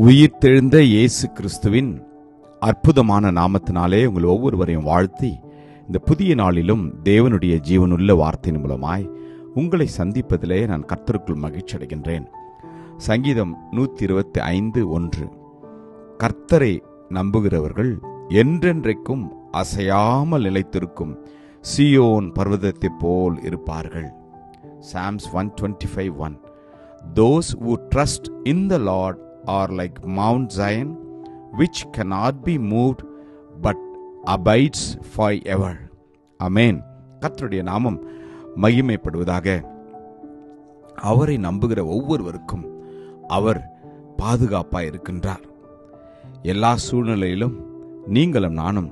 உயிர்த்தெழுந்த இயேசு கிறிஸ்துவின் அற்புதமான நாமத்தினாலே உங்கள் ஒவ்வொருவரையும் வாழ்த்தி, இந்த புதிய நாளிலும் தேவனுடைய ஜீவனுள்ள வார்த்தையின் மூலமாய் உங்களை சந்திப்பதிலே நான் கர்த்தருக்குள் மகிழ்ச்சி அடைகின்றேன். சங்கீதம் 125:1. கர்த்தரை நம்புகிறவர்கள் என்றென்றைக்கும் அசையாமல் நிலைத்திருக்கும் சீயோன் பர்வதத்தைப் போல் இருப்பார்கள். Psalms 125:1. Those who trust in the Lord are like Mount Zion, which cannot be moved but abides forever. Amen. கர்த்தருடைய நாமம் மகிமைப்படுவதாக. அவரை நம்புகிற ஒவ்வொருவருக்கும் அவர் பாதுகாப்பாய் இருக்கின்றார். எல்லா சூழ்நிலையிலும் நீங்களும் நானும்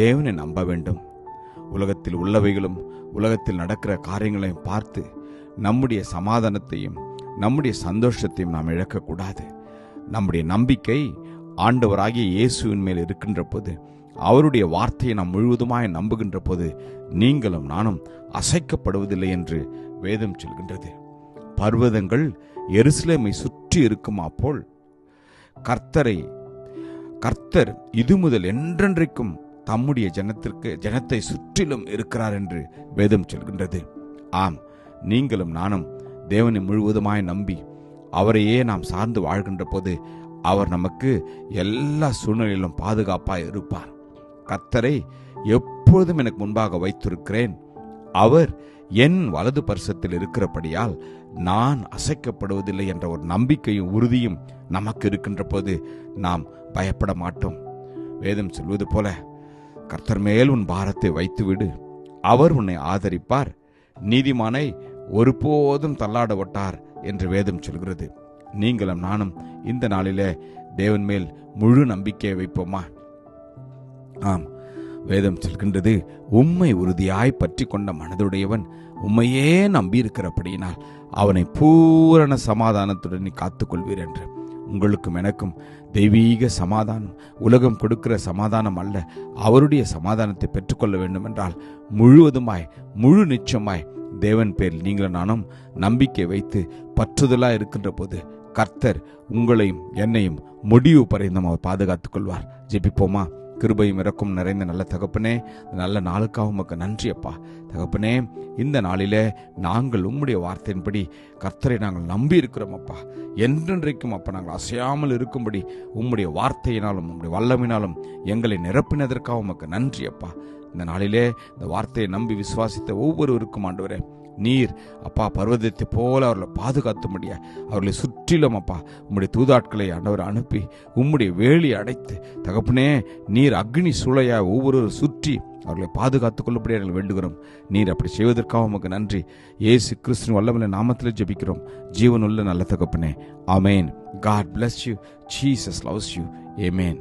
தேவனை நம்ப வேண்டும். உலகத்தில் உள்ளவைகளும் உலகத்தில் நடக்கிற காரியங்களையும் பார்த்து நம்முடைய சமாதானத்தையும் நம்முடைய சந்தோஷத்தையும் நாம் இழக்கக்கூடாது. நம்முடைய நம்பிக்கை ஆண்டவராகிய இயேசுவின் மேல் இருக்கின்ற போது, அவருடைய வார்த்தையை நாம் முழுவதுமாய் நம்புகின்ற போது நீங்களும் நானும் அசைக்கப்படுவதில்லை என்று வேதம் சொல்கின்றது. பர்வதங்கள் எருசலேமை சுற்றி இருக்குமா போல் கர்த்தர் இது முதல் என்றென்றைக்கும் தம்முடைய ஜனத்தை சுற்றிலும் இருக்கிறார் என்று வேதம் சொல்கின்றது. ஆம், நீங்களும் நானும் தேவனை முழுவதுமாய் நம்பி அவரையே நாம் சார்ந்து வாழ்கின்ற போது அவர் நமக்கு எல்லா சூழ்நிலையிலும் பாதுகாப்பாய் இருப்பார். கர்த்தரை எப்பொழுதும் எனக்கு முன்பாக வைத்திருக்கிறேன், அவர் என் வலது பரிசத்தில் இருக்கிறபடியால் நான் அசைக்கப்படுவதில்லை என்ற ஒரு நம்பிக்கையும் உறுதியும் நமக்கு இருக்கின்ற போது நாம் பயப்பட மாட்டோம். வேதம் சொல்வது போல, கர்த்தர் மேல் உன் பாரத்தை வைத்துவிடு, அவர் உன்னை ஆதரிப்பார், நீதிமானை ஒருபோதும் தள்ளாட விட்டார் என்று வேதம் சொல்கிறது. நீங்களும் நானும் இந்த நாளிலே தேவன் மேல் முழு நம்பிக்கையை வைப்போமா? ஆம், வேதம் சொல்கின்றது, உம்மை உறுதியாய் பற்றி கொண்ட மனதுடையவன் உம்மையே நம்பியிருக்கிறபடியினால் அவனை பூரண சமாதானத்துடன் நீ காத்துக்கொள்வீர் என்று. உங்களுக்கும் எனக்கும் தெய்வீக சமாதானம், உலகம் கொடுக்கிற சமாதானம் அல்ல, அவருடைய சமாதானத்தை பெற்றுக்கொள்ள வேண்டும் என்றால் முழுவதுமாய் முழு நிச்சயமாய் தேவன் பேரில் நீங்களும் நானும் நம்பிக்கை வைத்து பற்றுதலாய் இருக்கின்ற போது கர்த்தர் உங்களையும் என்னையும் முடிவு பரைந்தும் அவர் பாதுகாத்துக் கொள்வார். ஜெபிப்போமா? கிருபையும் இரக்கம் நிறைந்த நல்ல தகப்பனே, நல்ல நாளுக்காக உமக்கு நன்றி அப்பா. தகப்பனே, இந்த நாளிலே நாங்கள் உம்முடைய வார்த்தையின்படி கர்த்தரை நாங்கள் நம்பி இருக்கிறோம் அப்பா. என்றென்றைக்கும் அப்பா நாங்கள் அசையாமல் இருக்கும்படி உம்முடைய வார்த்தையினாலும் உம்முடைய வல்லமினாலும் எங்களை நிரப்பினதற்காக உமக்கு நன்றி அப்பா. இந்த நாளிலே இந்த வார்த்தையை நம்பி விசுவாசித்த ஒவ்வொருவருக்கும் ஆண்டவரே, நீர் அப்பா பர்வதத்தை போல அவர்களை பாதுகாத்தும்படியா அவர்களை சுற்றிலும் அப்பா உம்முடைய தூதாட்களை ஆண்டவர் அனுப்பி உம்முடைய வேலி அடைத்து தகப்பனே, நீர் அக்னி சூளையா ஒவ்வொரு சுற்றி அவர்களை பாதுகாத்துக் கொள்ளப்படியா நாங்கள் வேண்டுகிறோம். நீர் அப்படி செய்வதற்காக உமக்கு நன்றி. இயேசு கிறிஸ்துவின் வல்லமையுள்ள நாமத்திலே ஜெபிக்கிறோம், ஜீவனுள்ள நல்ல தகப்பனே. ஆமென். God bless you. Jesus loves you. Amen.